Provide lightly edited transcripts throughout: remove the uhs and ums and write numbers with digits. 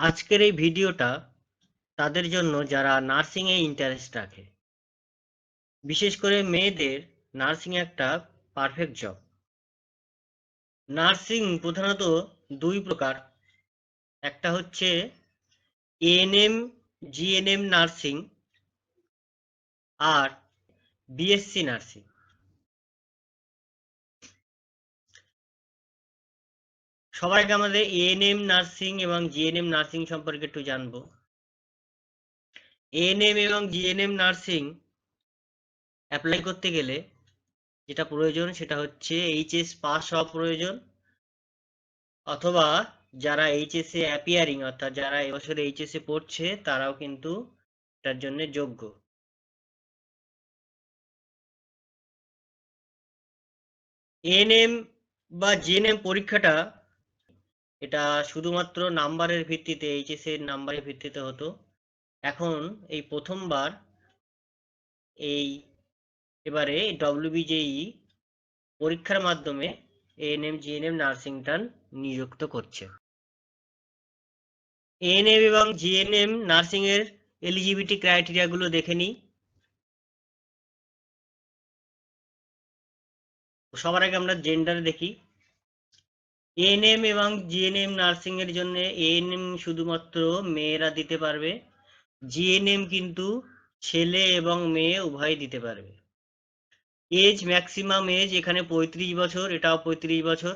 আজকের এই ভিডিওটা তাদের জন্য যারা নার্সিং এ ইন্টারেস্ট রাখে। বিশেষ করে মেয়েদের নার্সিং একটা পারফেক্ট জব। নার্সিং প্রধানত দুই প্রকার। একটা হচ্ছে এএনএম জিএনএম নার্সিং আর বিএসসি নার্সিং। সবাইকে আমাদের এএনএম নার্সিং এবং জিএনএম নার্সিং সম্পর্কে একটু জানবো। এএনএম এবং জিএনএম নার্সিং অ্যাপ্লাই করতে গেলে যেটা প্রয়োজন সেটা হচ্ছে এইচএস পাস হওয়া প্রয়োজন, অথবা যারা এইচএস এ অ্যাপিয়ারিং অর্থাৎ যারা এবছর এইচএস এ পড়ছে তারাও কিন্তু এটার জন্য যোগ্য। এএনএম বা জিএনএম পরীক্ষাটা এটা শুধুমাত্র নাম্বারের ভিত্তিতে, এইচএস এর নাম্বারের ভিত্তিতে হতো। এখন এই প্রথমবার এবারে ডব্লিউবিজেই পরীক্ষার মাধ্যমে এএনএম জিএনএম নার্সিংটা নিযুক্ত করছে। এএনএম এবং জিএনএম নার্সিং এর এলিজিবিলিটি ক্রাইটেরিয়া গুলো দেখে নিই। সবার আগে আমরা জেন্ডার দেখি। এএনএম এবং জিএনএম নার্সিং এর জন্য এএনএম শুধুমাত্র মেয়েরা দিতে পারবে, জিএনএম কিন্তু ছেলে এবং মেয়ে উভয় দিতে পারবে। এজ ম্যাক্সিমাম এজ এখানে 35 বছর, এটাও 35 বছর।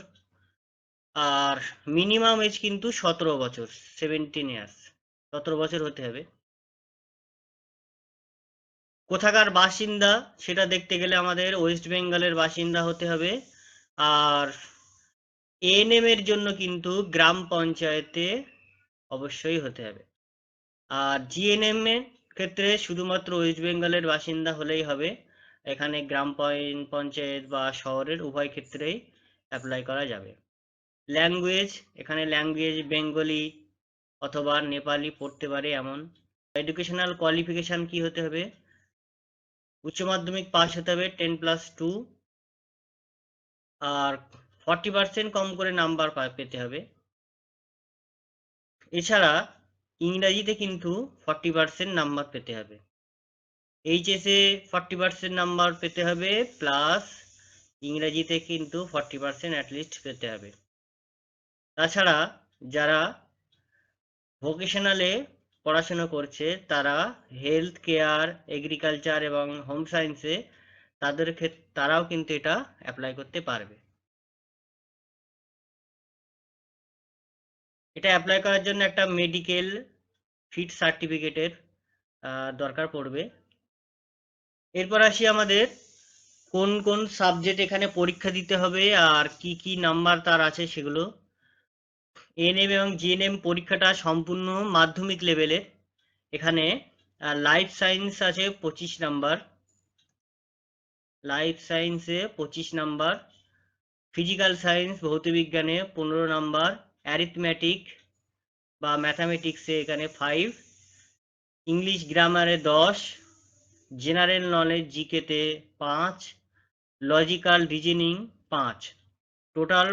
আর মিনিমাম এজ কিন্তু 17 বছর, 17 ইয়ার্স, 17 বছর হতে হবে। কোথাকার বাসিন্দা সেটা দেখতে গেলে আমাদের ওয়েস্ট বেঙ্গলের বাসিন্দা হতে হবে। আর এএনএম এর জন্য কিন্তু গ্রাম পঞ্চায়েতে অবশ্যই হতে হবে। আর জিএনএম এর ক্ষেত্রে শুধুমাত্র ওয়েস্ট বেঙ্গলের বাসিন্দা হলেই হবে। এখানে গ্রাম পঞ্চায়েত বা শহরের উভয় ক্ষেত্রেই অ্যাপ্লাই করা যাবে। ল্যাঙ্গুয়েজ, এখানে ল্যাঙ্গুয়েজ বেঙ্গলি অথবা নেপালি পড়তে পারে এমন। এডুকেশনাল কোয়ালিফিকেশন কি হতে হবে? উচ্চ মাধ্যমিক পাস হতে হবে 10+2, আর 40% কম করে নাম্বার পেতে হবে। এছাড়া ইংরাজিতে কিন্তু 40% নাম্বার পেতে হবে। এইচএস এ 40% নাম্বার পেতে হবে, প্লাস ইংরেজিতে কিন্তু 40% অ্যাটলিস্ট পেতে হবে। তাছাড়া যারা ভোকেশনালে পড়াশোনা করছে তারা হেলথ কেয়ার, এগ্রিকালচার এবং হোম সায়েন্সে তারাও কিন্তু এটা অ্যাপ্লাই করতে পারবে। এটা অ্যাপ্লাই করার জন্য একটা মেডিকেল ফিট সার্টিফিকেটের দরকার পড়বে। এরপর আসি আমাদের কোন কোন সাবজেক্ট এখানে পরীক্ষা দিতে হবে আর কি কি নাম্বার তার আছে সেগুলো। এএনএম এবং জিএনএম পরীক্ষাটা সম্পূর্ণ মাধ্যমিক লেভেলের। এখানে লাইফ সায়েন্স আছে 25 নাম্বার, লাইফ সায়েন্সে 25 নাম্বার, ফিজিক্যাল সায়েন্স ভৌতবিজ্ঞানে 15 নাম্বার, অ্যারিথমেটিক বা ম্যাথামেটিক্সে এখানে 5, ইংলিশ গ্রামারে 10, জেনারেল নলেজ জিকেতে 5, লজিক্যাল রিজনিং 5। টোটাল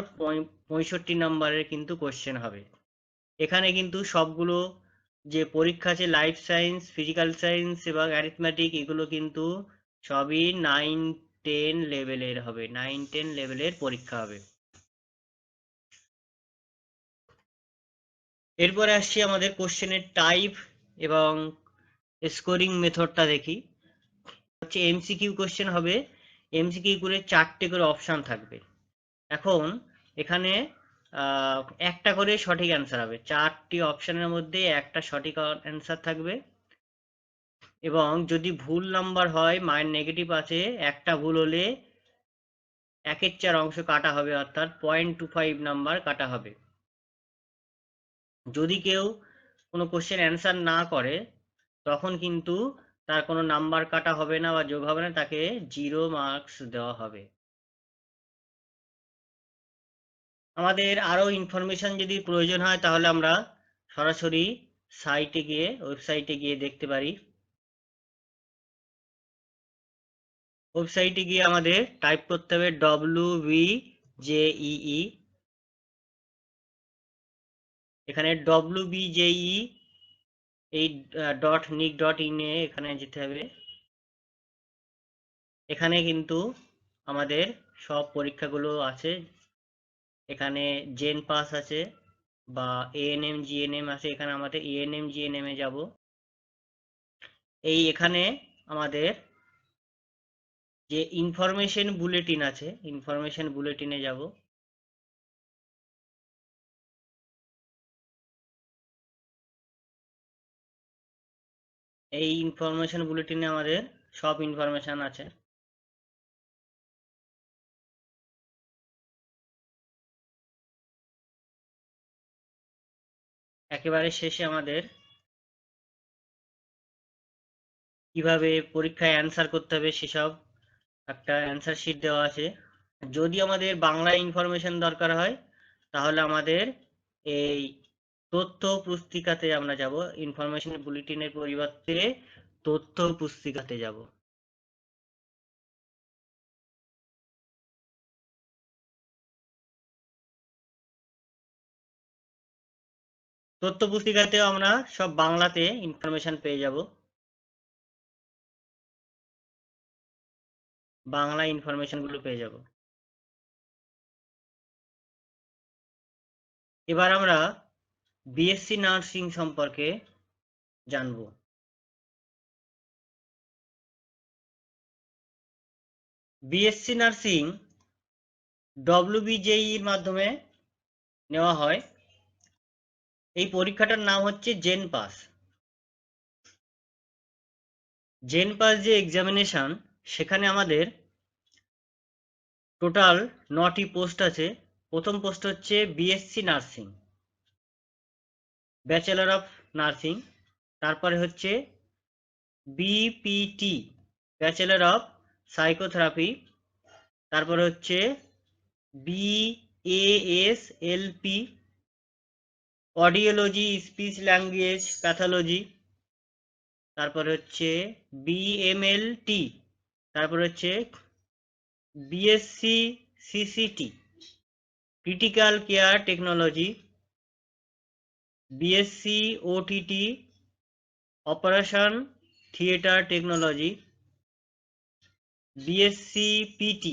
65 নাম্বারের কিন্তু কোশ্চেন হবে। এখানে কিন্তু সবগুলো যে পরীক্ষা আছে, লাইফ সায়েন্স, ফিজিক্যাল সায়েন্স এবং অ্যারিথমেটিক, এগুলো কিন্তু সবই 9-10 লেভেলের হবে, 9-10 লেভেলের পরীক্ষা হবে। এরপরে আসছি আমাদের কোশ্চেনের টাইপ এবং স্কোরিং মেথডটা দেখি। হচ্ছে এমসিকিউ কোশ্চেন হবে, এমসিকিউ করে 4টে করে অপশান থাকবে। এখন এখানে একটা করে সঠিক অ্যান্সার হবে, 4টি অপশানের মধ্যে একটা সঠিক অ্যান্সার থাকবে। এবং যদি ভুল নাম্বার হয়, মাইন নেগেটিভ আছে, একটা ভুল হলে 1/4 অংশ কাটা হবে, অর্থাৎ 0.25 নাম্বার কাটা হবে। যদি কেউ কোনো কোশ্চেন অ্যান্সার না করে তখন কিন্তু তার কোনো নাম্বার কাটা হবে না বা যোগ হবে না, তাকে 0 মার্কস দেওয়া হবে। আমাদের আরো ইনফরমেশন যদি প্রয়োজন হয় তাহলে আমরা সরাসরি ওয়েবসাইটে গিয়ে দেখতে পারি। ওয়েবসাইটে গিয়ে আমাদের টাইপ করতে হবে WBJEE এখানে WBJE এই .nic.in এ এখানে যেতে হবে। এখানে কিন্তু আমাদের সব পরীক্ষাগুলো আছে। এখানে জেন পাস আছে বা ANM GNM আছে। এখানে আমাদের ANM GNM এ যাব। এখানে আমাদের যে ইনফরমেশন বুলেটিন আছে, ইনফরমেশন বুলেটিনে যাব। এই ইনফরমেশন বুলেটিনে আমাদের সব ইনফরমেশন আছে। একেবারে শেষে আমাদের কিভাবে পরীক্ষায় অ্যান্সার করতে হবে সেসব একটা অ্যান্সার শিট দেওয়া আছে। যদি আমাদের বাংলা ইনফরমেশন দরকার হয় তাহলে আমাদের এই তথ্য পুস্তিকাতে আমরা যাব। ইনফরমেশন বুলেটিনের পরিবর্তে তথ্য পুস্তিকাতে যাব। তথ্য পুস্তিকাতেও আমরা সব বাংলাতে ইনফরমেশন পেয়ে যাব। বাংলা ইনফরমেশন গুলো পেয়ে যাব। এবার আমরা বিএসসি নার্সিং সম্পর্কে জানব। বিএসসি নার্সিং WBJE এর মাধ্যমে নেওয়া হয়। এই পরীক্ষাটার নাম হচ্ছে জেন পাস। জেন পাস যে এক্সামিনেশন, সেখানে আমাদের টোটাল 9টি পোস্ট আছে। প্রথম পোস্ট হচ্ছে BSc nursing, bachelor of nursing. তারপরে হচ্ছে BPT, ব্যাচেলর অফ সাইকোথেরাপি। তারপরে হচ্ছে BASLP, audiology speech language pathology. তারপরে হচ্ছে BMLT। তারপরে হচ্ছে BSc CCT, critical care technology. BSc OTT, operation theatre technology. BSc PT,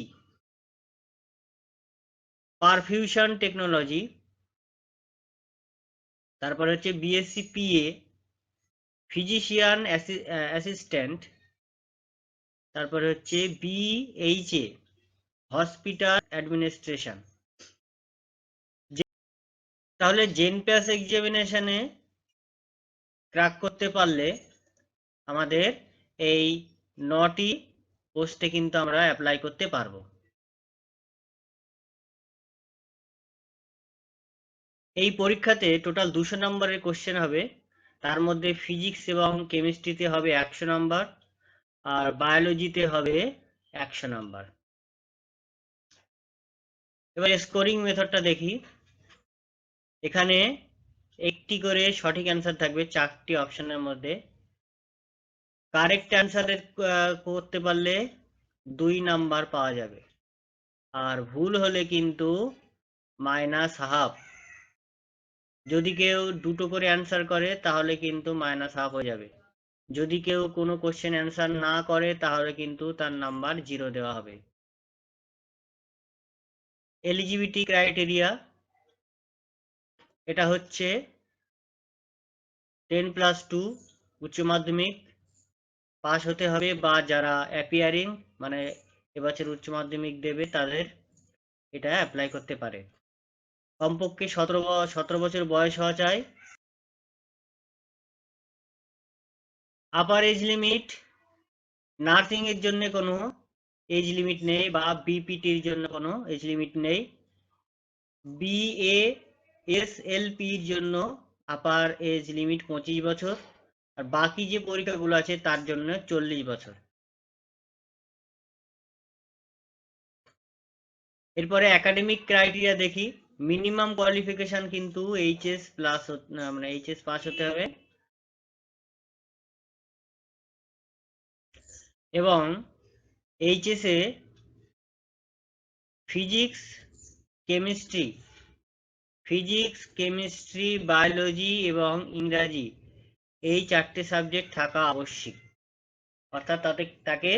perfusion technology. তারপরে হচ্ছে BSc PA, ফিজিশিয়ান অ্যাসিস্ট্যান্ট। তারপরে হচ্ছে BHA, হসপিটাল অ্যাডমিনিস্ট্রেশন। তাহলে জেন পাস এক্সামিনেশনে ক্র্যাক করতে পারলে আমাদের এই 9টি পোস্টে কিন্তু আমরা অ্যাপ্লাই করতে পারবো। এই পরীক্ষাতে টোটাল 200 নম্বরের কোশ্চেন হবে। তার মধ্যে ফিজিক্স এবং কেমিস্ট্রিতে হবে 100 নম্বর, আর বায়োলজিতে হবে 100 নম্বর। এবার স্কোরিং মেথডটা দেখি। এখানে একটি করে সঠিক অ্যান্সার থাকবে 4টি অপশনের মধ্যে। কারেক্ট অ্যান্সার করতে পারলে 2 নাম্বার পাওয়া যাবে, আর ভুল হলে কিন্তু -½ যদি কেউ দুটো করে অ্যান্সার করে তাহলে কিন্তু -½ হয়ে যাবে। যদি কেউ কোনো কোশ্চেন অ্যান্সার না করে তাহলে কিন্তু তার নাম্বার 0 দেওয়া হবে। এলিজিবিলিটি ক্রাইটেরিয়া, এটা হচ্ছে 10+2 উচ্চ মাধ্যমিক পাস হতে হবে, বা যারা অ্যাপিয়ারিং মানে এবছর উচ্চ মাধ্যমিক দেবে তাদের এটা অ্যাপ্লাই করতে পারে। কমপক্ষে 17 বছর বয়স হওয়া চাই। আপার এজ লিমিট, নার্সিং এর জন্য কোনো এজ লিমিট নেই, বা বিপিটির জন্য কোনো এজ লিমিট নেই। BASLPর জন্য আপার এজ লিমিট 25 বছর, আর বাকি যে পরীক্ষাগুলো আছে তার জন্য 40 বছর। এরপরে একাডেমিক ক্রাইটেরিয়া দেখি। মিনিমাম কোয়ালিফিকেশন কিন্তু HS প্লাস, মানে HS পাস হতে হবে, এবং HS এ physics, chemistry, physics, chemistry, biology এবং ইংরাজি এই 4টে সাবজেক্ট থাকা আবশ্যিক। অর্থাৎ তাকে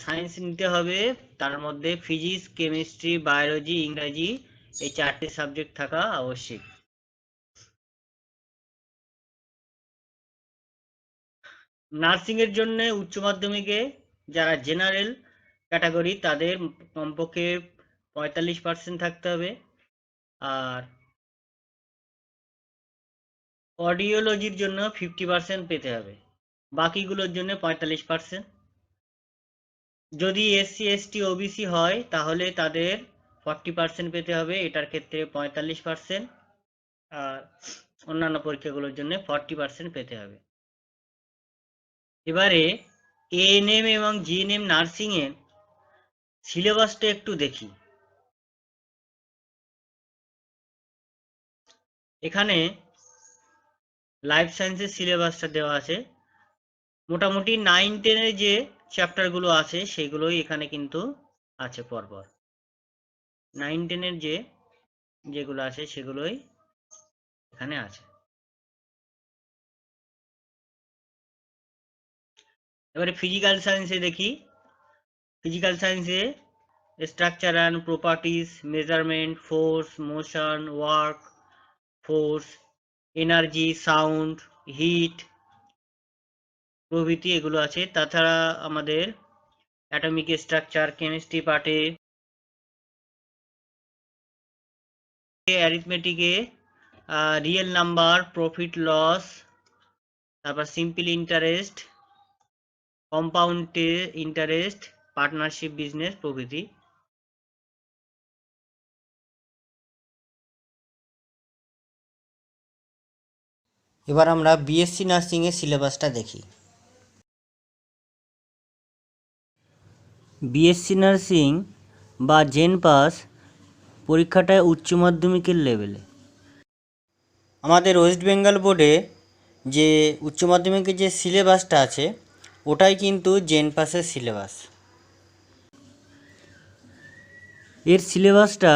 সায়েন্স নিতে হবে, তার মধ্যে ফিজিক্স, কেমিস্ট্রি, বায়োলজি, ইংরাজি এই 4টে সাবজেক্ট থাকা আবশ্যিক। নার্সিং এর জন্য উচ্চ মাধ্যমিকে যারা জেনারেল ক্যাটাগরি তাদের কমপক্ষে 45% থাকতে হবে, আর অডিওলজির জন্য 50% পেতে হবে, বাকিগুলোর জন্য 45%। যদি এসসি এসটি ওবিসি হয় তাহলে তাদের 40% পেতে হবে, এটার ক্ষেত্রে 45%, আর অন্যান্য পরীক্ষাগুলোর জন্য 40% পেতে হবে। এবারে এএনএম এবং জিএনএম নার্সিং এর সিলেবাসটা একটু দেখি। এখানে লাইফ সায়েন্সের সিলেবাসটা দেওয়া আছে। মোটামুটি 9-10 যে চ্যাপ্টারগুলো আছে সেগুলোই এখানে কিন্তু আছে পরপর। 9-10 যেগুলো আছে সেগুলোই এখানে আছে। এবারে ফিজিক্যাল সায়েন্সে দেখি। ফিজিক্যাল সায়েন্সে structure and properties, measurement, force, motion, work, force, energy, sound, heat প্রভৃতি এগুলো আছে। তাছাড়া আমাদের অ্যাটমিক স্ট্রাকচার, কেমিস্ট্রি পার্টে, অ্যারিথমেটিকে রিয়েল নাম্বার, প্রফিট লস, তারপর simple interest, compound interest, partnership business প্রভৃতি। এবার আমরা বিএসসি নার্সিং এর সিলেবাসটা দেখি। বিএসসি নার্সিং বা জেন পাস পরীক্ষাটা উচ্চ মাধ্যমিকের লেভেলে। আমাদের ওয়েস্ট বেঙ্গল বোর্ডে যে উচ্চ মাধ্যমিকের যে সিলেবাসটা আছে ওটাই কিন্তু জেন পাসের সিলেবাস। এর সিলেবাসটা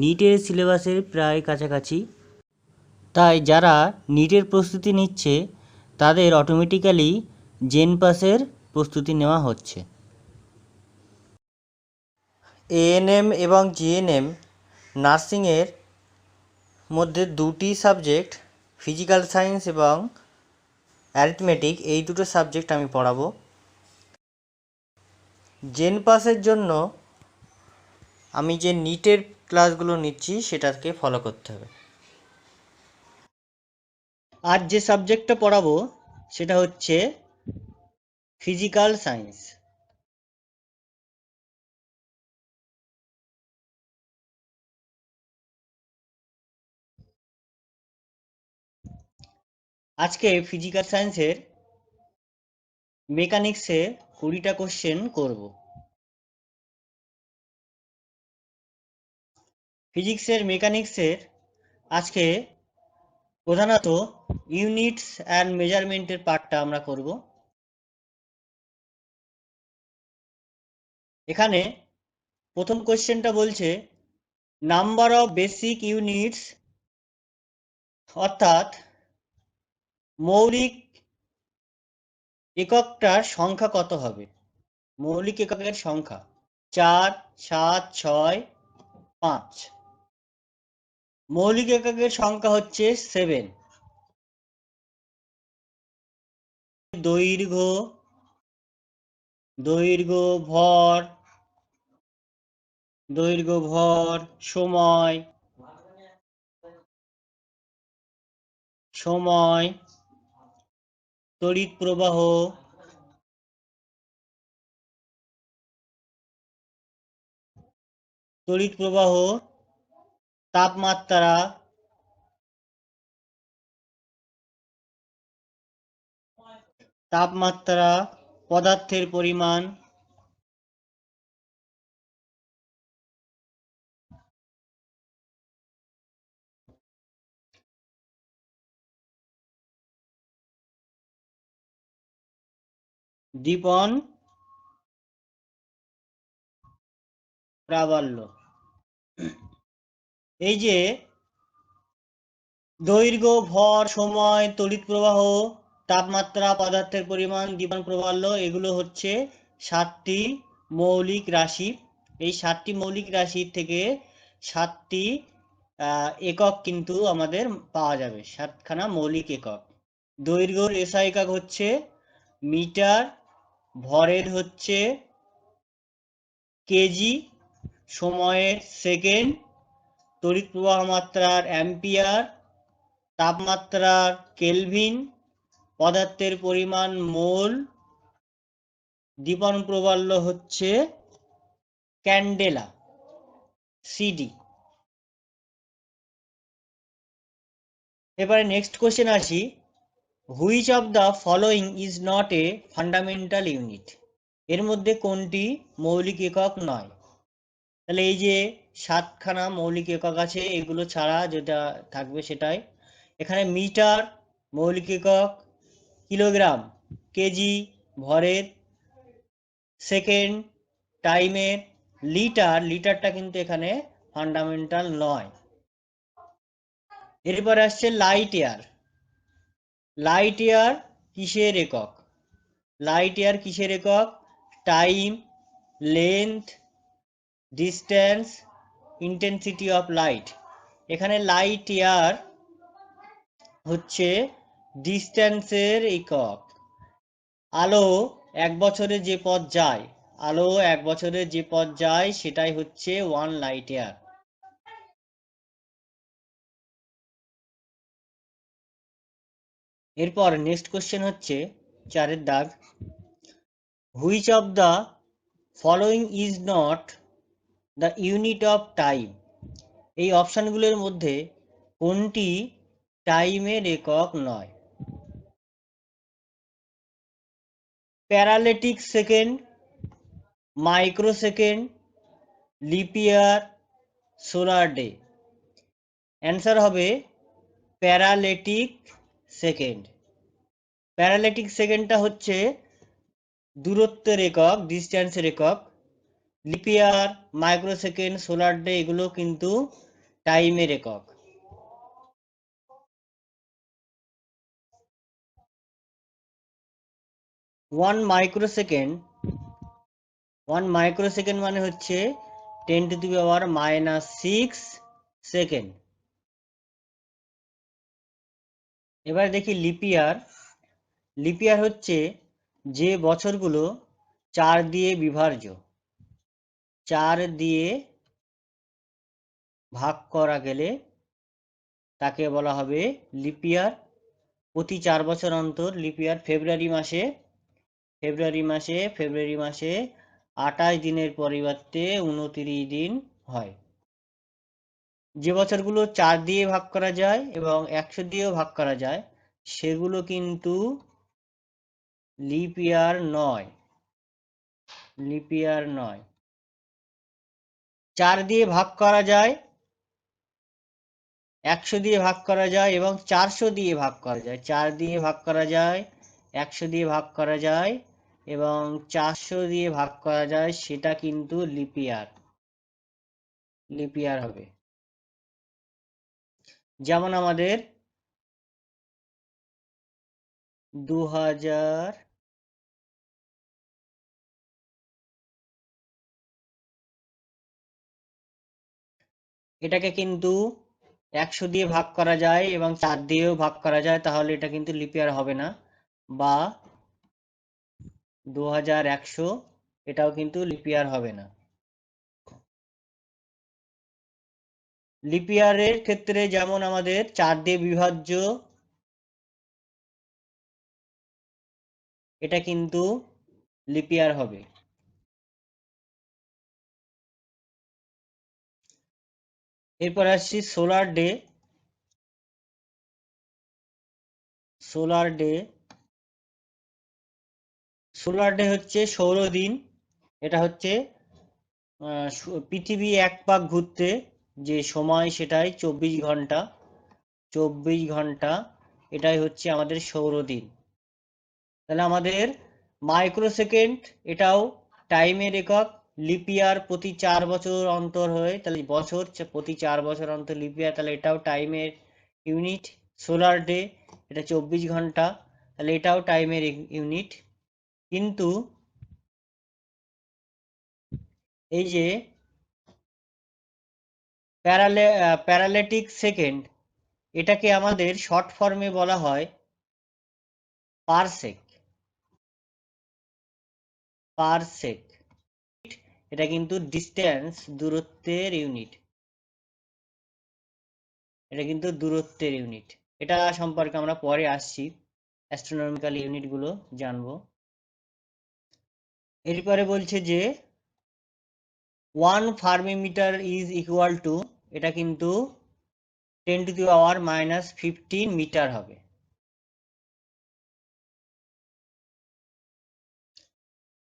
নিটের সিলেবাসের প্রায় কাছাকাছি, তাই যারা নিটের প্রস্তুতি নিচ্ছে তাদের অটোমেটিক্যালি জেন পাসের প্রস্তুতি নেওয়া হচ্ছে। এএনএম এবং জিএনএম নার্সিংয়ের মধ্যে দুটি সাবজেক্ট, ফিজিক্যাল সায়েন্স এবং অ্যারিথমেটিক, এই দুটো সাবজেক্ট আমি পড়াবো। জেন পাসের জন্য আমি যে নিটের ক্লাসগুলো নিচ্ছি সেটাকে ফলো করতে হবে। আজ যে সাবজেক্টটা পড়াবো সেটা হচ্ছে ফিজিক্যাল সায়েন্স। আজকে ফিজিক্যাল সায়েন্সের মেকানিক্সে 20টা কোশ্চেন করব। ফিজিক্সের মেকানিক্সের আজকে প্রধানত ইউনিটস অ্যান্ড মেজারমেন্টের পার্টটা আমরা করব। এখানে প্রথম কোশ্চেনটা বলছে নাম্বার অফ বেসিক ইউনিটস, অর্থাৎ মৌলিক এককটার সংখ্যা কত হবে। মৌলিক এককের সংখ্যা 4, 7, 6, 5। মৌলিক এককের সংখ্যা হচ্ছে 7। দৈর্ঘ্য, দৈর্ঘ্য, ভর, দৈর্ঘ্য, ভর, সময়, সময়, তড়িৎ প্রবাহ, তড়িৎ প্রবাহ, তাপমাত্রা, তাপমাত্রা, পদার্থের পরিমাণ, দীপন প্রাবল্য। এই যে দৈর্ঘ্য, ভর, সময়, তড়িৎ প্রবাহ, তাপমাত্রা, পদার্থের পরিমাণ, দীপন প্রবাল্য, এগুলো হচ্ছে 7টি মৌলিক রাশি। এই 7টি মৌলিক রাশি থেকে 7টি একক কিন্তু আমাদের পাওয়া যাবে, 7খানা মৌলিক একক। দৈর্ঘ্যের এসআই একক হচ্ছে মিটার, ভরের হচ্ছে কেজি, সময়ের সেকেন্ড, তড়িৎ প্রবাহ মাত্রার অ্যাম্পিয়ার, তাপমাত্রার কেলভিন, পদার্থের পরিমাণ মোল, দীপন প্রবাল্য হচ্ছে ক্যান্ডেলা, সিডি। এবারে নেক্সট কোশ্চেন আসি, which of the following is not a fundamental unit? এর মধ্যে কোনটি মৌলিক একক নয়? তাহলে এই যে 7খানা মৌলিক একক আছে, এগুলো ছাড়া যেটা থাকবে সেটাই। এখানে মিটার মৌলিক একক, কিলোগ্রাম, কেজি ভরের, সেকেন্ড টাইমের, লিটারটা কিন্তু এখানে ফান্ডামেন্টাল নয়। এরপর আসছে লাইট ইয়ার কিসের একক? কিসের একক? Time, length, distance, intensity of light. এখানে লাইট ইয়ার হচ্ছে ডিস্টেন্সের একক। আলো 1 বছরে যে পথ যায় সেটাই হচ্ছে 1 লাইট ইয়ার। এরপর নেক্সট কোশ্চেন হচ্ছে 4-এর দাগ, which of the following is not the unit of time? এই অপশনগুলোর মধ্যে কোনটি টাইমের একক নয়? Parallactic second, microsecond, leap year, solar day. Answer হবে প্যারালেটিক সেকেন্ড। প্যারালেটিক সেকেন্ডটা হচ্ছে দূরত্বের একক, ডিস্টেন্সের একক। লিপ ইয়ার, মাইক্রোসেকেন্ড, সোলার ডে এগুলো কিন্তু টাইমের একক। ওয়ান মাইক্রোসেকেন্ড মানে হচ্ছে 10⁻⁻6 সেকেন্ড। এবার দেখি লিপ ইয়ার হচ্ছে যে বছরগুলো 4 দিয়ে বিভাজ্য, 4 দিয়ে ভাগ করা গেলে তাকে বলা হবে লিপ ইয়ার। প্রতি 4 বছর অন্তর লিপ ইয়ার। ফেব্রুয়ারি মাসে 28 দিনের পরিবর্তে 29 দিন হয়। যে বছরগুলো 4 দিয়ে ভাগ করা যায় এবং 100 দিয়েও ভাগ করা যায় সেগুলো কিন্তু লিপ ইয়ার নয়। 4 দিয়ে ভাগ করা যায়, 100 দিয়ে ভাগ করা যায় এবং 400 দিয়ে ভাগ করা যায়। 4 দিয়ে ভাগ করা যায়, 100 দিয়ে ভাগ করা যায় এবং 400 দিয়ে ভাগ করা যায়, সেটা কিন্তু লিপ ইয়ার হবে। যেমন আমাদের 2000 এটাকে কিন্তু 100 দিয়ে ভাগ করা যায় এবং 4 দিয়েও ভাগ করা যায়, তাহলে এটা কিন্তু লিপ ইয়ার হবে না। বা 2100 এটাও কিন্তু লিপ ইয়ার হবে না। লিপ ইয়ারের ক্ষেত্রে যেমন আমাদের 4 দিয়ে বিভাজ্য, এটা কিন্তু লিপ ইয়ার হবে। এরপর আসছি সোলার ডে। সোলার ডে হচ্ছে সৌরদিন। এটা হচ্ছে পৃথিবী এক পাক ঘুরতে যে সময় সেটাই 24 ঘন্টা। এটাই হচ্ছে আমাদের সৌরদিন। তাহলে আমাদের মাইক্রোসেকেন্ড এটাও টাইমের একক। লিপ ইয়ার প্রতি 4 বছর অন্তর হয়, তাহলে বছর প্রতি 4 বছর অন্তর লিপ ইয়ার, তাহলে এটাও টাইমের ইউনিট। সোলার ডে, এটা 24 ঘন্টা, তাহলে এটাও টাইমের ইউনিট। কিন্তু এই যে প্যারালেটিক সেকেন্ড, এটাকে আমাদের শর্ট ফর্মে বলা হয় পারসেক। পারসেক, এটা কিন্তু ডিস্টেন্স, দূরত্বের ইউনিট। এটা কিন্তু দূরত্বের ইউনিট। এটা সম্পর্কে আমরা পরে আসছি, অ্যাস্ট্রোনমিক্যাল ইউনিটগুলো জানবো। এরপরে বলছে যে 1 fermi metre is equal to, এটা কিন্তু 10 টু দি পাওয়ার -15 মিটার হবে।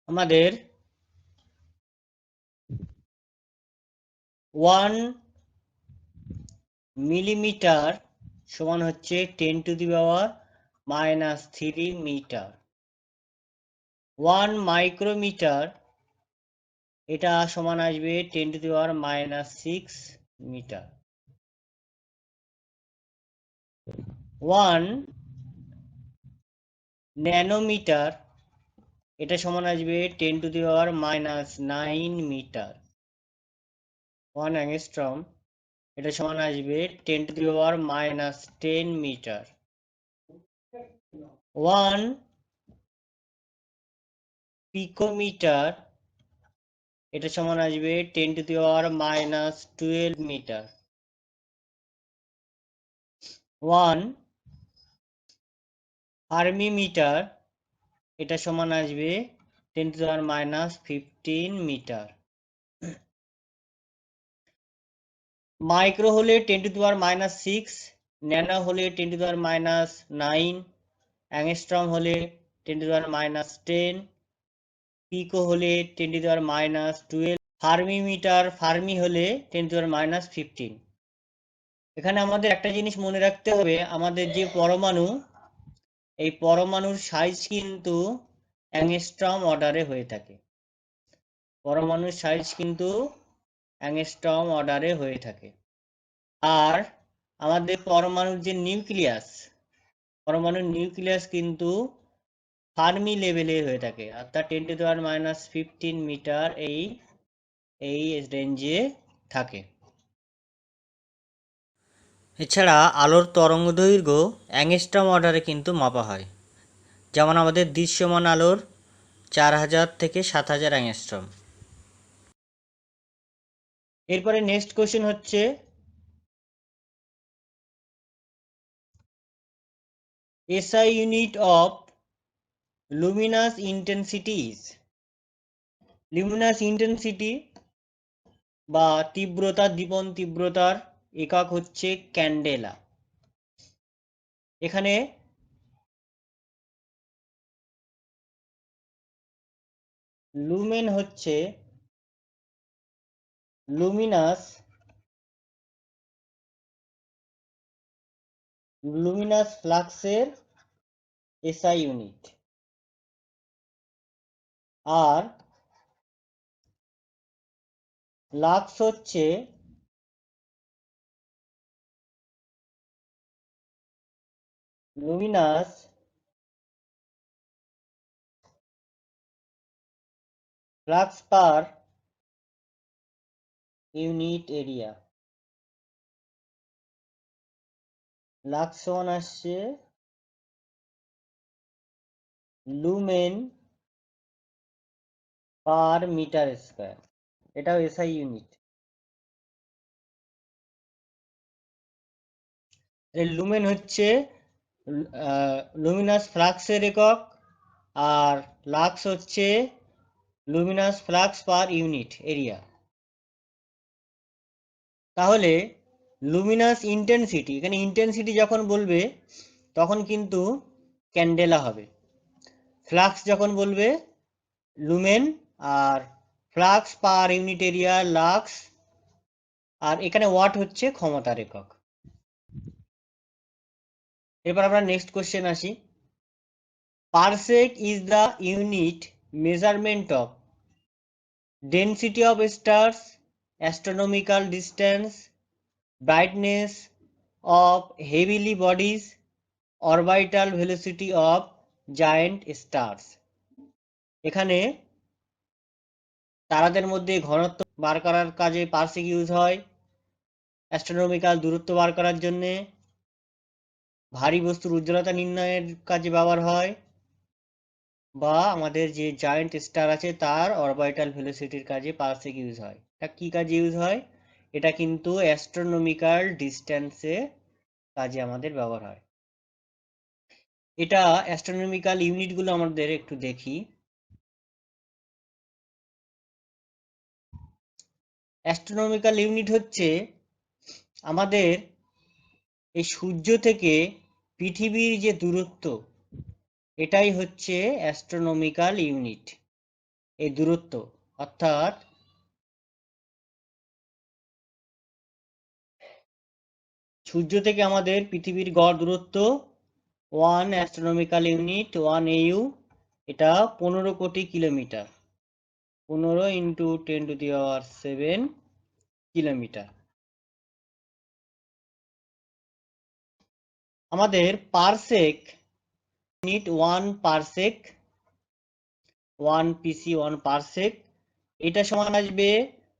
আমাদের 1 মিলিমিটার সমান হচ্ছে 10 to the power -3 metre. 1 micrometre, এটা সমান আসবে 10 to the power -6 metre. 1 nanometre, এটা সমান আসবে 10 to the power -9 metre. 1 angstrom, এটা সমান আসবে 10 to the power -10 metre. 1 picometre, এটা সমান আসবে 10 টু দি পাওয়ার -12 মিটার। 1 ফার্মিমিটার, এটা সমান আসবে 10 to the power -15 metre. Micro হলে 10 টু দি পাওয়ার -6, ন্যানো হলে 10 টু দি পাওয়ার -9, অ্যাংস্ট্রম হলে 10 টু দি পাওয়ার -10, পিকো হলে 10 টু দি পাওয়ার -12, ফার্মিমিটার ফার্মি হলে 10 টু দি পাওয়ার -15। এখানে আমাদের একটা জিনিস মনে রাখতে হবে, আমাদের যে পরমাণু, এই পরমাণুর সাইজ কিন্তু অ্যাংস্ট্রম অর্ডারে হয়ে থাকে। পরমাণুর সাইজ কিন্তু অ্যাংস্ট্রম অর্ডারে হয়ে থাকে। আর আমাদের পরমাণুর যে নিউক্লিয়াস, পরমাণুর নিউক্লিয়াস কিন্তু ফার্মি লেভেলে হয়ে থাকে, অর্থাৎ 10 টু দি পাওয়ার -15 মিটার এই রেঞ্জে থাকে। এছাড়া আলোর তরঙ্গদৈর্ঘ্য অ্যাংস্ট্রম অর্ডারে কিন্তু মাপা হয়, যেমন আমাদের দৃশ্যমান আলোর 4000 থেকে 7000 অ্যাংস্ট্রম। এরপরে নেক্সট কোশ্চেন হচ্ছে SI unit of Luminous intensity is. Luminous intensity বা তীব্রতা, দীপন তীব্রতার একক হচ্ছে ক্যান্ডেলা। এখানে লুমেন হচ্ছে লুমিনাস ফ্লাক্সের SI ইউনিট। আর লাক্স হচ্ছে luminous flux per unit area. Lux সমান আসছে লুমেন পার মিটার স্কয়ার, এটাও SI ইউনিট। লুমেন হচ্ছে লুমিনাস ফ্লাক্সের একক, আর লাক্স হচ্ছে luminous flux per unit area. তাহলে লুমিনাস ইন্টেন্সিটি, এখানে ইন্টেন্সিটি যখন বলবে তখন কিন্তু ক্যান্ডেলা হবে, ফ্লাক্স যখন বলবে লুমেন, আর flux per unit area lux, আর এখানে ওয়াট হচ্ছে ক্ষমতার একক। এবার আমরা নেক্সট কোশ্চেন আসি। Parsec is the unit measurement of Density of stars, astronomical distance, brightness of heavenly bodies, orbital velocity of giant stars। এখানে তারাদের মধ্যে ঘনত্ব বার করার কাজে পারসেক ইউজ হয়, অ্যাস্ট্রোনমিক্যাল দূরত্ব বার করার জন্য, ভারী বস্তুর উজ্জ্বলতা নির্ণয়ের কাজে ব্যবহার হয়, বা আমাদের যে জায়ান্ট স্টার আছে তার অরবিটাল ভেলোসিটির কাজে পারসেক ইউজ হয়। এটা কি কাজে ইউজ হয়? এটা কিন্তু অ্যাস্ট্রোনমিক্যাল ডিস্টেন্সে কাজে আমাদের ব্যবহার হয়। এটা অ্যাস্ট্রোনমিক্যাল ইউনিটগুলো আমাদের একটু দেখি। অ্যাস্ট্রোনমিক্যাল ইউনিট হচ্ছে আমাদের এই সূর্য থেকে পৃথিবীর যে দূরত্ব, এটাই হচ্ছে অ্যাস্ট্রোনমিক্যাল ইউনিট। এই দূরত্ব অর্থাৎ সূর্য থেকে আমাদের পৃথিবীর গড় দূরত্ব 1 অ্যাস্ট্রোনমিক্যাল ইউনিট 1 AU, এটা 15 কোটি কিলোমিটার, 15 ইন্টু 10⁷ কিলোমিটার। আমাদের পারসেক ইউনিট 1 পারসেক, 1 পিসি 1 পারসেক, এটা সমান আসবে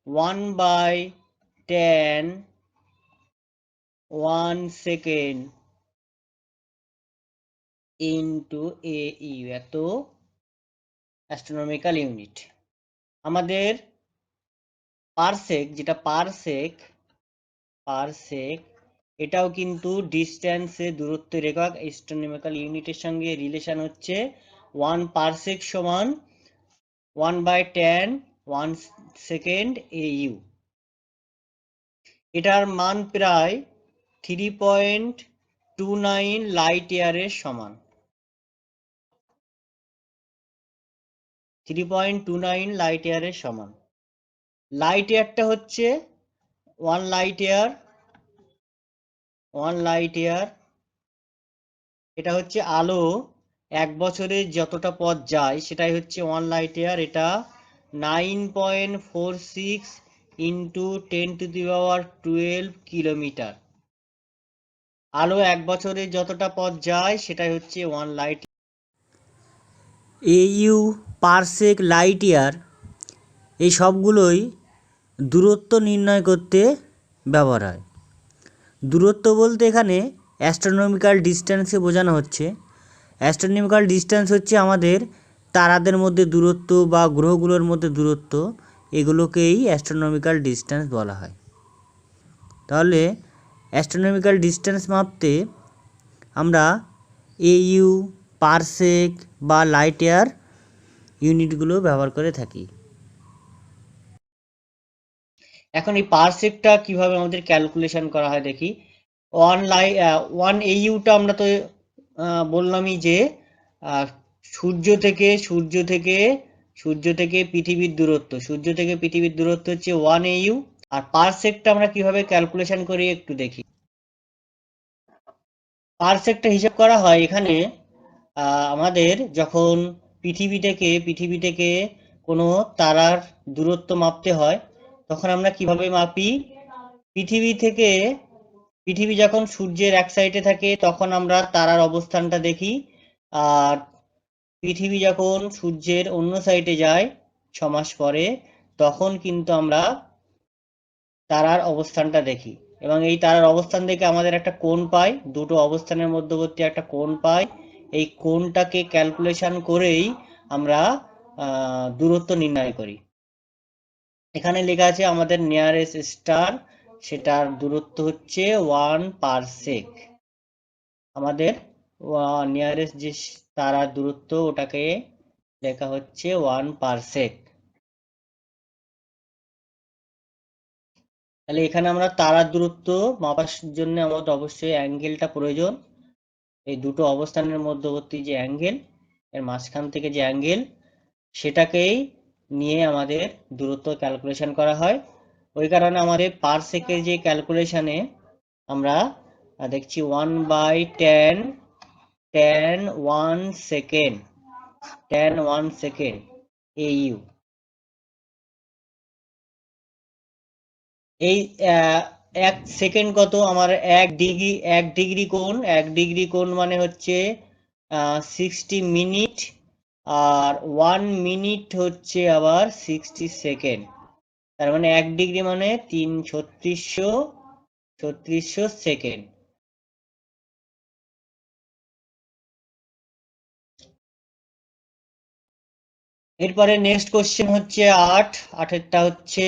1/10 সেকেন্ড ইন্টু AU, এত অ্যাস্ট্রোনমিক্যাল ইউনিট। আমাদের পারসেক, যেটা পারসেক, এটাও কিন্তু ডিস্টেন্সে দূরত্বের একক। অ্যাস্ট্রোনমিক্যাল ইউনিটের সঙ্গে রিলেশন হচ্ছে 1 পারসেক সমান 1/10 সেকেন্ড AU। এটার মান প্রায় 3.29 লাইট ইয়ারের সমান। 3.29 লাইট ইয়ারের সমান। লাইট ইয়ারটা হচ্ছে 1 লাইট ইয়ার, 1 লাইট ইয়ার এটা হচ্ছে আলো 1 বছরে যতটা পথ যায় সেটাই হচ্ছে 1 লাইট ইয়ার। এটা 9.46 ইন্টু 10⁻12 কিলোমিটার। আলো 1 বছরে যতটা পথ যায় সেটাই হচ্ছে 1 light. AU, parsec, light year এই সবগুলোই দূরত্ব নির্ণয় করতে ব্যবহার হয়। দূরত্ব বলতে এখানে অ্যাস্ট্রোনমিক্যাল ডিস্টেন্সে বোঝানো হচ্ছে। অ্যাস্ট্রোনমিক্যাল ডিস্টেন্স হচ্ছে আমাদের তারাদের মধ্যে দূরত্ব বা গ্রহগুলোর মধ্যে দূরত্ব, এগুলোকেই অ্যাস্ট্রোনমিক্যাল ডিস্টেন্স বলা হয়। তাহলে অ্যাস্ট্রোনমিক্যাল ডিস্টেন্স মাপতে আমরা AU, পারসেক বা লাইট ইয়ার ইউনিটগুলো ব্যবহার করে থাকি। এখন এই পারসেকটা কিভাবে আমাদের ক্যালকুলেশন করা হয় দেখি। 1 AUটা আমরা তো বললামই যে সূর্য থেকে পৃথিবীর দূরত্ব, সূর্য থেকে পৃথিবীর দূরত্ব হচ্ছে 1 AU। আর পারসেকটা আমরা কিভাবে ক্যালকুলেশন করি একটু দেখি। পারসেকটা হিসাব করা হয় এখানে আমাদের যখন পৃথিবী থেকে কোনো তারার দূরত্ব মাপতে হয় তখন আমরা কিভাবে মাপি। পৃথিবী যখন সূর্যের এক সাইডে থাকে তখন আমরা তারার অবস্থানটা দেখি, আর পৃথিবী যখন সূর্যের অন্য সাইডে যায় 6 মাস পরে তখন কিন্তু আমরা তারার অবস্থানটা দেখি। এবং এই তারার অবস্থান দেখে আমাদের একটা কোণ পাই, দুটো অবস্থানের মধ্যবর্তী একটা কোণ পাই। এই কোণটাকে ক্যালকুলেশন করেই আমরা দূরত্ব নির্ণয় করি। এখানে লেখা আছে আমাদের নিয়ারেস্ট স্টার, সেটার দূরত্ব হচ্ছে 1 পারসেক। আমাদের নিয়ারেস্ট যে তারার দূরত্ব ওটাকে লেখা হচ্ছে 1 পারসেক। তাহলে এখানে আমরা তারার দূরত্ব মাপার জন্য আমাদের অবশ্যই অ্যাঙ্গেলটা প্রয়োজন। এই দুটো অবস্থানের মধ্যবর্তী যে অ্যাঙ্গেল, এর মাঝখান থেকে যে অ্যাঙ্গেল, সেটাকেই নিয়ে আমাদের দূরত্ব ক্যালকুলেশন করা হয়। ওই কারণে আমাদের পারসেকের যে ক্যালকুলেশনে আমরা দেখছি 1/10 সেকেন্ড AU। এই 1 সেকেন্ড কত আমার 1 ডিগ্রি কোণ মানে হচ্ছে 60 মিনিট, আর 1 মিনিট হচ্ছে আবার 60 সেকেন্ড। তার মানে 1 ডিগ্রি মানে 3600 সেকেন্ড। এরপরে নেক্সট কোশ্চেন হচ্ছে 8টা হচ্ছে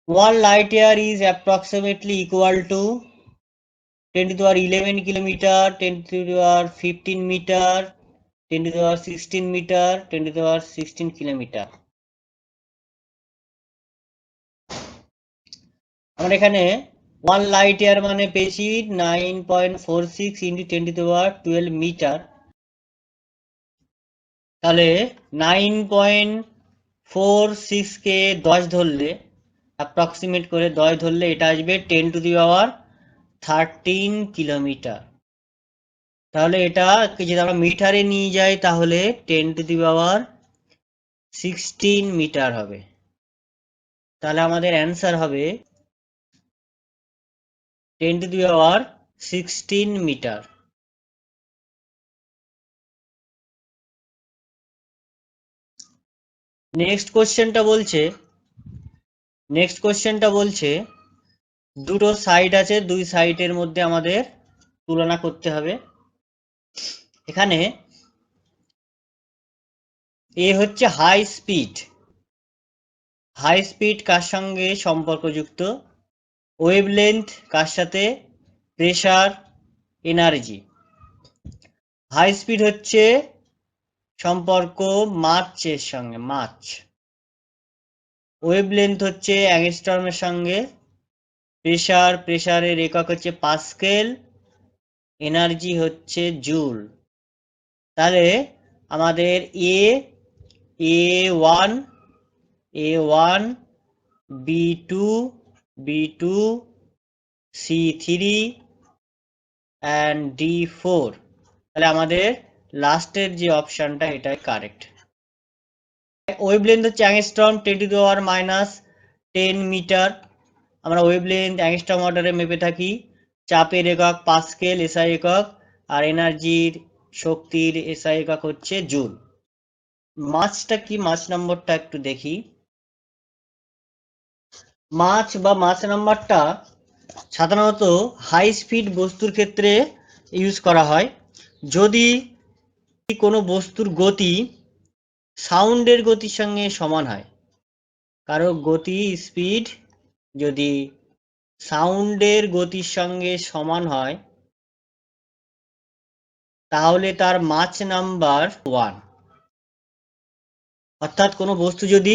1 light year is approximately equal to 10 to the power 11 kilometer, 10 to the power 15 meter, 10 to the power 16 meter, 10 to the power 16 kilometer। আমরা এখানে 1 লাইট ইয়ার মানে পেয়েছি 9.46 into 10 to the power 12 metre. তাহলে 9.46 কে 10 ধরলে, approximate করে 10 ধরলে এটা আসবে 10 টু দি পাওয়ার 13 কিলোমিটার। তাহলে এটা যদি আমরা মিটারে নিয়ে যাই তাহলে 10 টু দি পাওয়ার 16 মিটার হবে। তাহলে আমাদের অ্যান্সার হবে 10 to the power 16 metre. Next কোশ্চেনটা বলছে দুটো সাইড আছে, দুই সাইডের মধ্যে আমাদের তুলনা করতে হবে। এখানে এ হচ্ছে হাই স্পিড কার সঙ্গে সম্পর্কযুক্ত, ওয়েভলেন্থ কার সাথে, প্রেসার, এনার্জি। হাই স্পিড হচ্ছে সম্পর্ক মার্চের সঙ্গে, মার্চ। ওয়েভলেন্থ হচ্ছে অ্যাংস্ট্রমের সঙ্গে, প্রেসারের একক হচ্ছে পাস্কেল, এনার্জি হচ্ছে জুল। তাহলে আমাদের A1, B2, C3 and D4। তাহলে আমাদের লাস্টের যে অপশনটা এটাই কারেক্ট। ওয়েভলেন্থ হচ্ছে angstrom 10 to the power -10 metre. আমরা ওয়েভলেন্থ অ্যাংস্ট্রম অর্ডারে মেপে থাকি। চাপের একক পাস্কেল, এসআই একক, আর এনার্জির শক্তির এসআই একক হচ্ছে জুল। মাসটা কি, মাস নম্বরটা একটু দেখি। মাস নাম্বারটা সাধারণত হাই স্পিড বস্তুর ক্ষেত্রে ইউজ করা হয়। যদি কোনো বস্তুর গতি সাউন্ডের গতির সঙ্গে সমান হয়, কারো গতি স্পিড যদি সাউন্ডের গতির সঙ্গে সমান হয় তাহলে তার মাচ নাম্বার 1। অর্থাৎ কোনো বস্তু যদি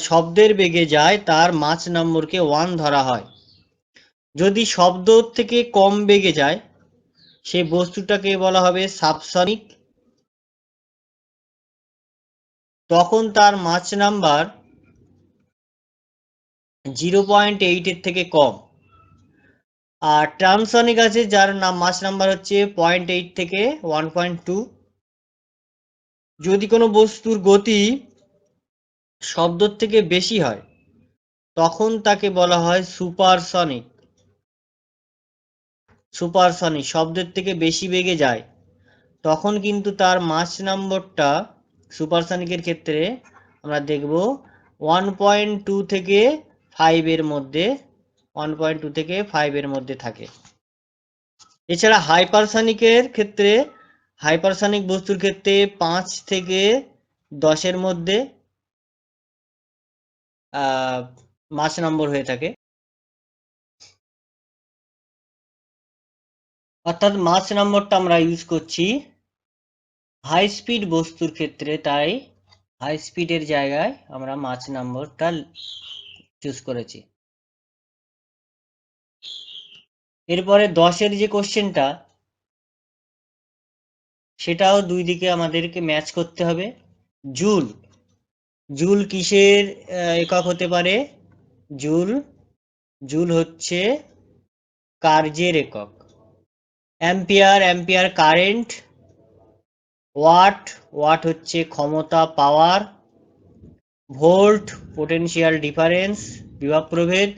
শব্দের বেগে যায় তার মাচ নম্বরকে 1 ধরা হয়। যদি শব্দ থেকে কম বেগে যায় সেই বস্তুটাকে বলা হবে সাবসনিক, তখন তার মাচ নাম্বার 0.8 এর থেকে কম। আর ট্রান্সসনিক আছে যার মাচ নাম্বার হচ্ছে 0.8 থেকে 1.2। যদি কোনো বস্তুর গতি শব্দর থেকে বেশি হয় তখন তাকে বলা হয় সুপারসনিক। শব্দের থেকে বেশি বেগে যায় তখন কিন্তু তার মাচ নম্বরটা সুপারসনিকের ক্ষেত্রে আমরা দেখব 1.2 থেকে 5 এর মধ্যে, 1.2 থেকে 5 এর মধ্যে থাকে। এছাড়া হাইপারসনিক বস্তুর ক্ষেত্রে 5 থেকে 10 এর মধ্যে মাচ নম্বর হয়ে থাকে। অর্থাৎ মাচ নম্বরটা আমরা ইউজ করছি হাই স্পিড বস্তুর ক্ষেত্রে, তাই হাই স্পিডের জায়গায় আমরা মাচ নম্বরটা চুজ করেছি। এরপরে 10-এর যে কোশ্চেনটা সেটাও দুই দিকে আমাদেরকে ম্যাচ করতে হবে। জুল কিসের একক হতে পারে? জুল হচ্ছে কার্যের একক। Ampere current. ওয়াট হচ্ছে ক্ষমতা, পাওয়ার। ভোল্ট পোটেনশিয়াল ডিফারেন্স বিভব প্রভেদ,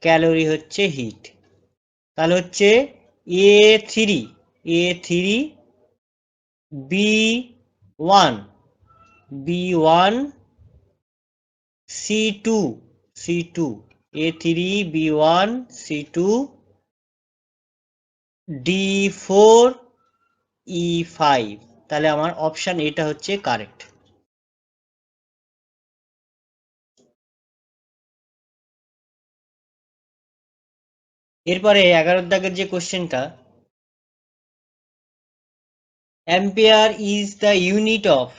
ক্যালোরি হচ্ছে হিট। তাহলে হচ্ছে A3 B1 C2 A3 B1 C2 D4 E5। তাহলে আমার অপশন এটা হচ্ছে কারেক্ট। এরপরে 11 দাগের যে কোশ্চেনটা, ampere is the unit of,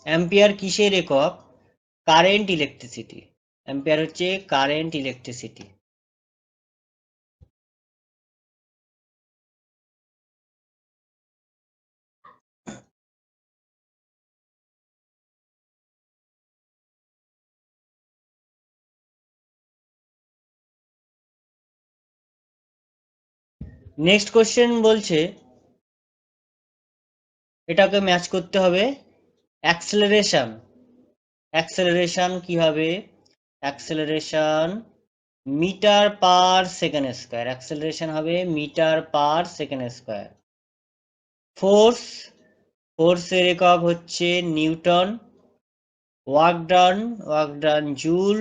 ampere কিসের একক? Current electricity. অ্যাম্পিয়ার হচ্ছে কারেন্ট ইলেকট্রিসিটি। নেক্সট কোশ্চেন বলছে, এটাকে ম্যাচ করতে হবে অ্যাক্সেলারেশন। অ্যাক্সেলারেশন কি হবে? Acceleration metre per second square. Acceleration হবে metre per second square. Force, ফোর্সের একক হচ্ছে newton. Work done joule.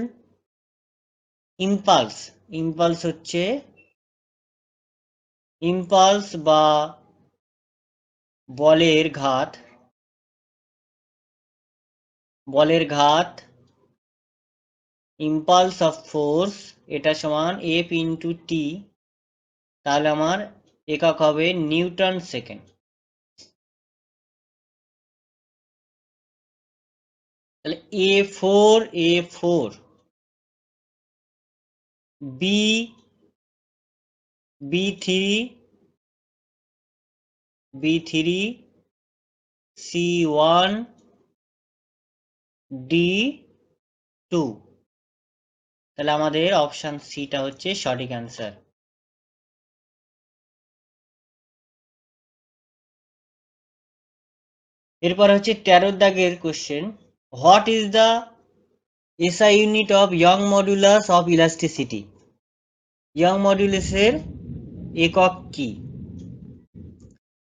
Impulse, impulse হচ্ছে ইম্পালস বা বলের ঘাত, বলের ঘাত ইম্পালস অফ ফোর্স, এটা সমান এফ ইন্টু টি। তাহলে আমার একক হবে নিউটন সেকেন্ড। তাহলে A4 B3 C1 D2। তাহলে আমাদের অপশন সিটা হচ্ছে সঠিক অ্যান্সার। এরপর হচ্ছে 13 দাগের কোশ্চেন, what is the SI unit of Young modulus of elasticity? Young মডুলাসের একক কি?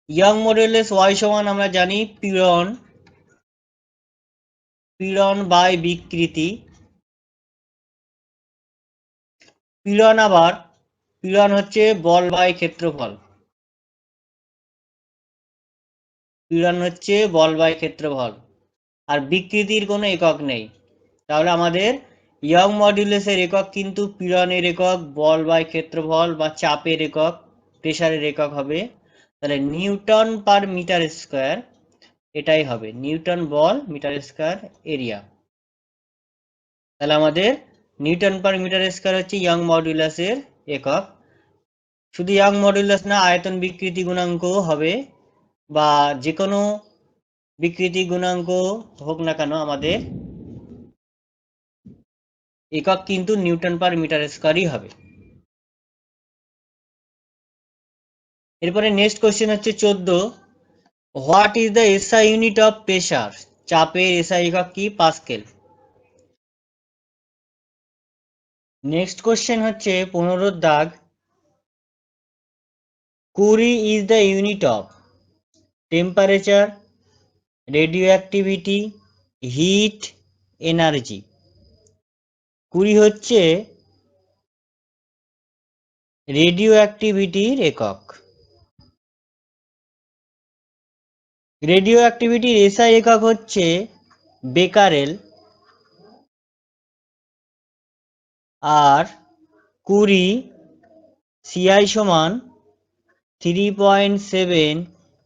ইয়ং মডুলাস ওয়াই সমান আমরা জানি পীড়ন, পীড়ন বাই বিকৃতি। পীড়ন আবার, পীড়ন হচ্ছে বল বাই ক্ষেত্রফল, পীড়ন হচ্ছে বল বাই ক্ষেত্রফল, আর বিকৃতির কোনো একক নেই। তাহলে আমাদের ইয়ং মডুলাসের একক কিন্তু পীড়নের একক, বল বাই ক্ষেত্রফল বা চাপের একক, প্রেসারের একক হবে। তাহলে নিউটন পার মিটার স্কয়ার, এটাই হবে নিউটন বল মিটার স্কয়ার এরিয়া। তাহলে আমাদের নিউটন পার মিটার স্কয়ার হচ্ছে ইয়ং মডুলাসের একক। শুধু ইয়ং মডুলাস না, আয়তন বিকৃতি গুণাঙ্ক হবে, বা যে কোনো বিকৃতি গুণাঙ্ক হোক না কেন, আমাদের একক কিন্তু নিউটন পার মিটার স্কয়ারই হবে। এরপরে নেক্সট কোশ্চেন হচ্ছে 14, what is the SI unit of pressure? চাপের এসআই একক কি? পাস্কেল। নেক্সট কোশ্চেন হচ্ছে 15 দাগ, curie is the unit of temperature, radioactivity, heat, energy. Curie হচ্ছে রেডিও অ্যাক্টিভিটির একক। রেডিও অ্যাক্টিভিটির এসআই একক হচ্ছে বেকারেল, আর কুরি সিআই সমান 3.7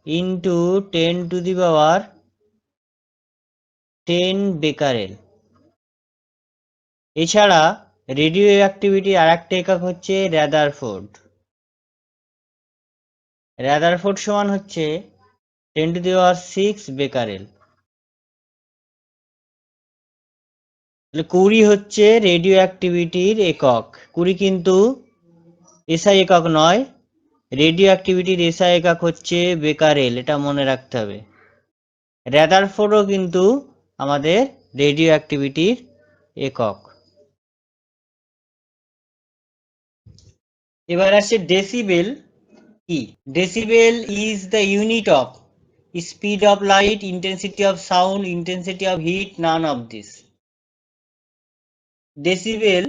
ইন্টু 10⁻10 বেকারেল। এছাড়া রেডিও অ্যাক্টিভিটির আরেকটা একক হচ্ছে রাদারফোর্ড। রাদারফোর্ড সমান হচ্ছে 10⁶ বেকারেল। কুরি হচ্ছে রেডিও অ্যাক্টিভিটির একক। কুরি কিন্তু এসআই একক নয়, রেডিও অ্যাক্টিভিটির এসআই একক হচ্ছে বেকারেল, এটা মনে রাখতে হবে। রাদারফোর্ডও কিন্তু আমাদের রেডিও অ্যাক্টিভিটির একক। এবার আসছে ডেসিবেল কি? Decibel is the unit of speed of light, intensity of sound, intensity of heat, none of this. Decibel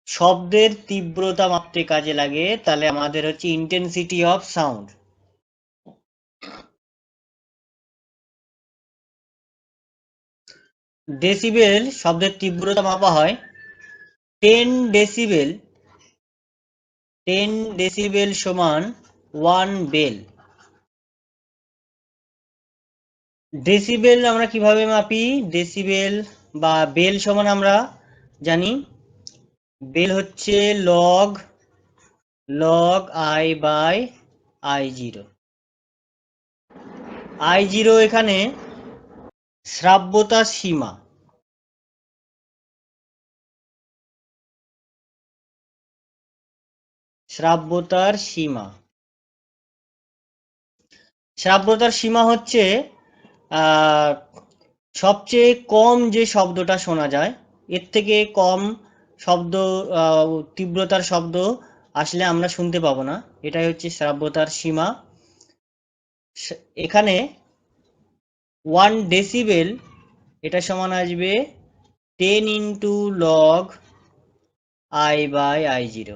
শব্দের তীব্রতা মাপতে কাজে লাগে, তাহলে আমাদের হচ্ছে ইন্টেন্সিটি অফ সাউন্ড। ডেসিবেল শব্দের তীব্রতা মাপা হয় 10 ডেসিবেল। 10 ডেসিবেল সমান 1 বেল। ডেসিবেল আমরা কিভাবে মাপি? ডেসিবেল বা বেল সমান আমরা জানি, বেল হচ্ছে log I by I0। I0 এখানে শ্রাব্যতার সীমা। শ্রাব্যতার সীমা শ্রাব্যতার সীমা হচ্ছে সবচেয়ে কম যে শব্দটা শোনা যায়, এর থেকে কম শব্দ, তীব্রতার শব্দ আসলে আমরা শুনতে পাবো না, এটাই হচ্ছে শ্রাব্যতার সীমা। এখানে 1 ডেসিবেল এটা সমান আসবে 10 into log I by I0।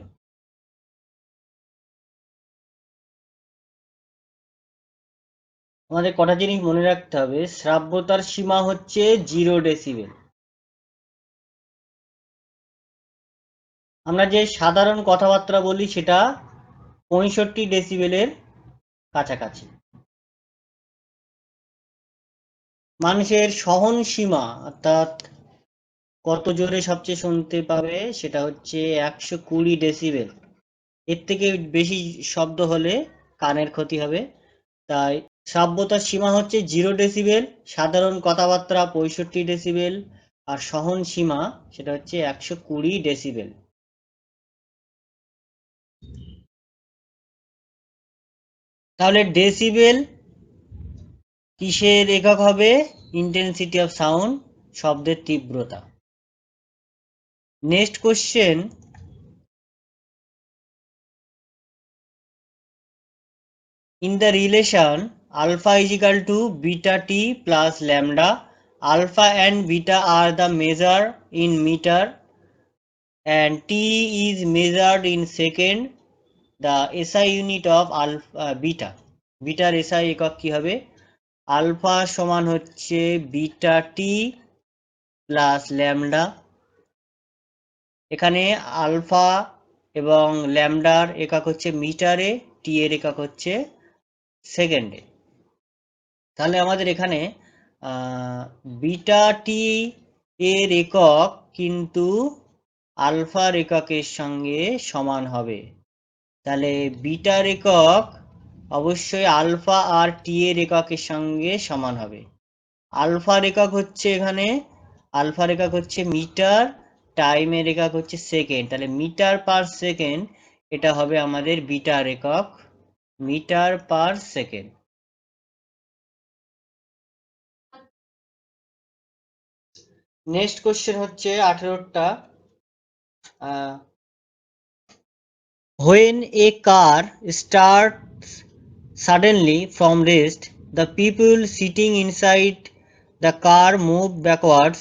আমাদের কটা জিনিস মনে রাখতে হবে। শ্রাব্যতার সীমা হচ্ছে 0 ডেসিবেল। আমরা যে সাধারণ কথাবার্তা বলি সেটা 65 ডেসিবেলের কাছাকাছি। মানুষের সহন সীমা অর্থাৎ কত জোরে সবচেয়ে শুনতে পাবে সেটা হচ্ছে 120 ডেসিবেল। এর থেকে বেশি শব্দ হলে কানের ক্ষতি হবে। তাই শ্রাব্যতার সীমা হচ্ছে 0 ডেসিবেল, সাধারণ কথাবার্তা 65 ডেসিবেল, আর সহন সীমা সেটা হচ্ছে 120 ডেসিবেল। তাহলে ডেসিবেল কিসের একক হবে? ইন্টেন্সিটি অফ সাউন্ড, শব্দের তীব্রতা। Next question, in the relation alpha is equal to beta t plus lambda, alpha and beta are the measure in meter and t is measured in second, the SI unit of alpha beta, bitter SI একক কি হবে? Alpha সমান হচ্ছে beta টি plus lambda. এখানে alpha এবং ল্যামডার একক হচ্ছে মিটারে, টি এর একক হচ্ছে সেকেন্ডে। তাহলে আমাদের এখানে বিটা টি এর একক কিন্তু আলফার এককের সঙ্গে সমান হবে। তাহলে বিটার একক অবশ্যই আলফা আর টি এর এককের সঙ্গে সমান হবে। আলফার একক হচ্ছে এখানে, আলফার একক হচ্ছে মিটার, টাইমের একক হচ্ছে সেকেন্ড, তাহলে মিটার পার সেকেন্ড এটা হবে আমাদের বিটার একক, metre per second. Next question হচ্ছে 18টা, when a car starts suddenly from rest, the people sitting inside the car move backwards.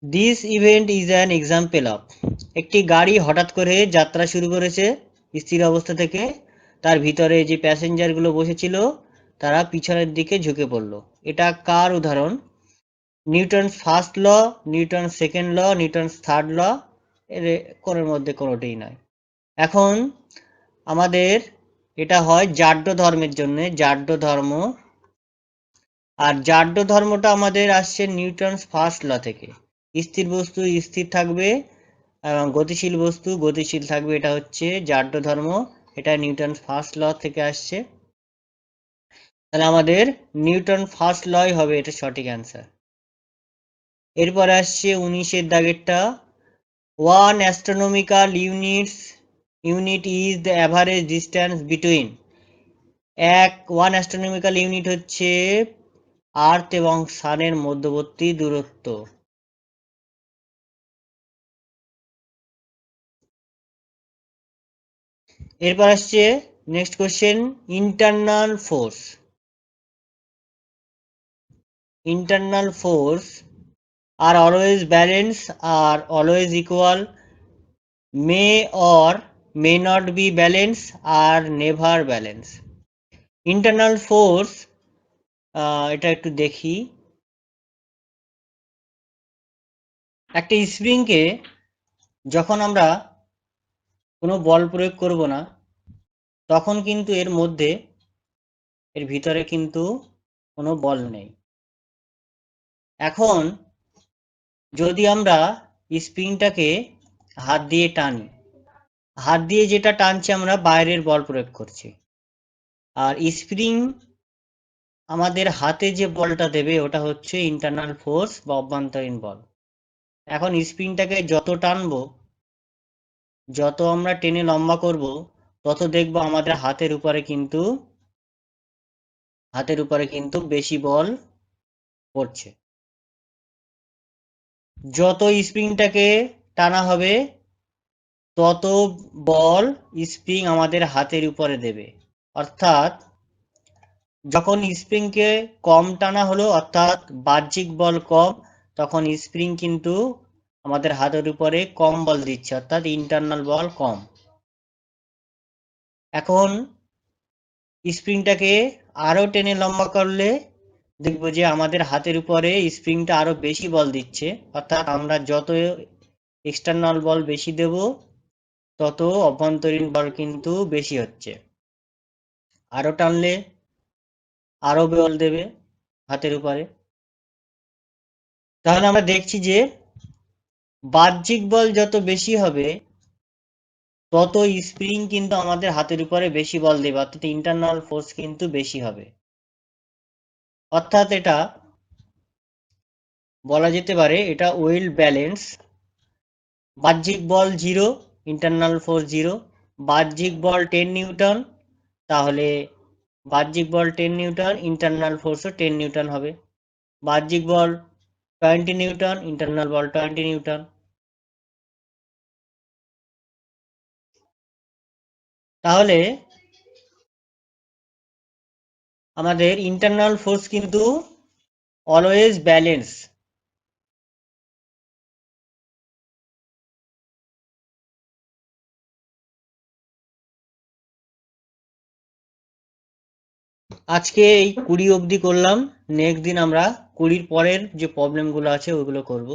This event is an example of, একটি গাড়ি হঠাৎ করে যাত্রা শুরু করেছে স্থির অবস্থা থেকে, তার ভিতরে যে প্যাসেঞ্জারগুলো বসেছিল তারা পিছনের দিকে ঝুঁকে পড়ল। এটা কার উদাহরণ? Newton first law, Newton second law, Newton third law, এর কোনোর মধ্যে কোনোটাই নয়। এখন আমাদের এটা হয় জাড্য ধর্মের জন্য, জাড্য ধর্ম, আর জাড্য ধর্মটা আমাদের আসছে নিউটন ফার্স্ট ল থেকে। স্থির বস্তু স্থির থাকবে এবং গতিশীল বস্তু গতিশীল থাকবে, এটা হচ্ছে জাড্য ধর্ম, এটা নিউটন ফার্স্ট ল থেকে আসছে। তাহলে আমাদের নিউটন ফার্স্ট লই হবে এটা সঠিক অ্যান্সার। এরপরে আসছে 19-এর দাগেরটা, one astronomical unit is the average distance between. One astronomical unit হচ্ছে আর্থ এবং সানের মধ্যবর্তী দূরত্ব। এরপর আসছে next question, internal force. Internal force are always balanced, are always equal, may or may not be balanced, are never balanced. Internal force, এটা একটু দেখি। একটা স্প্রিংকে যখন আমরা কোনো বল প্রয়োগ করব না, তখন কিন্তু এর ভিতরে কিন্তু কোনো বল নেই। এখন যদি আমরা স্প্রিংটাকে হাত দিয়ে টানি, হাত দিয়ে যেটা টানছি আমরা বাইরের বল প্রয়োগ করছি, আর স্প্রিং আমাদের হাতে যে বলটা দেবে ওটা হচ্ছে ইন্টারনাল ফোর্স বা অভ্যন্তরীণ বল। এখন স্প্রিংটাকে যত টানবো, যত আমরা টেনে লম্বা করব, তত দেখবো আমাদের হাতের উপরে কিন্তু বেশি বল পড়ছে। যত স্প্রিংটাকে টানা হবে তত বল স্প্রিং আমাদের হাতের উপরে দেবে। অর্থাৎ যখন স্প্রিংকে কম টানা হলো, অর্থাৎ বাহ্যিক বল কম, তখন স্প্রিং কিন্তু আমাদের হাতের উপরে কম বল দিচ্ছে, অর্থাৎ ইন্টারনাল বল কম। এখন স্প্রিংটাকে আরো টেনে লম্বা করলে দেখবো যে আমাদের হাতের উপরে স্প্রিংটা আরো বেশি বল দিচ্ছে, অর্থাৎ আমরা যত এক্সটার্নাল বল বেশি দেব তত অভ্যন্তরীণ বল কিন্তু বেশি হচ্ছে। আরো টানলে আরো বল দেবে হাতের উপরে। তাহলে আমরা দেখছি যে বাহ্যিক বল যত বেশি হবে তত স্প্রিং কিন্তু আমাদের হাতের উপরে বেশি বল দেবে, অর্থাৎ ইন্টারনাল ফোর্স কিন্তু বেশি হবে। অর্থাৎ এটা বলা যেতে পারে এটা ওয়েল ব্যালেন্স। বাহ্যিক বল 0, ইন্টারনাল ফোর্স 0। বাহ্যিক বল 10 নিউটন, তাহলে বাহ্যিক বল 10 নিউটন, ইন্টারনাল ফোর্সও 10 নিউটন হবে। বাহ্যিক বল 20 নিউটন, ইন্টারনাল বল 20 নিউটন। তাহলে আমাদের ইন্টারনাল ফোর্স কিন্তু অলওয়েজ ব্যালেন্স। আজকে এই 20 অবধি করলাম, নেক্সট দিন আমরা 20 পরের যে প্রবলেমগুলো আছে ওইগুলো করব।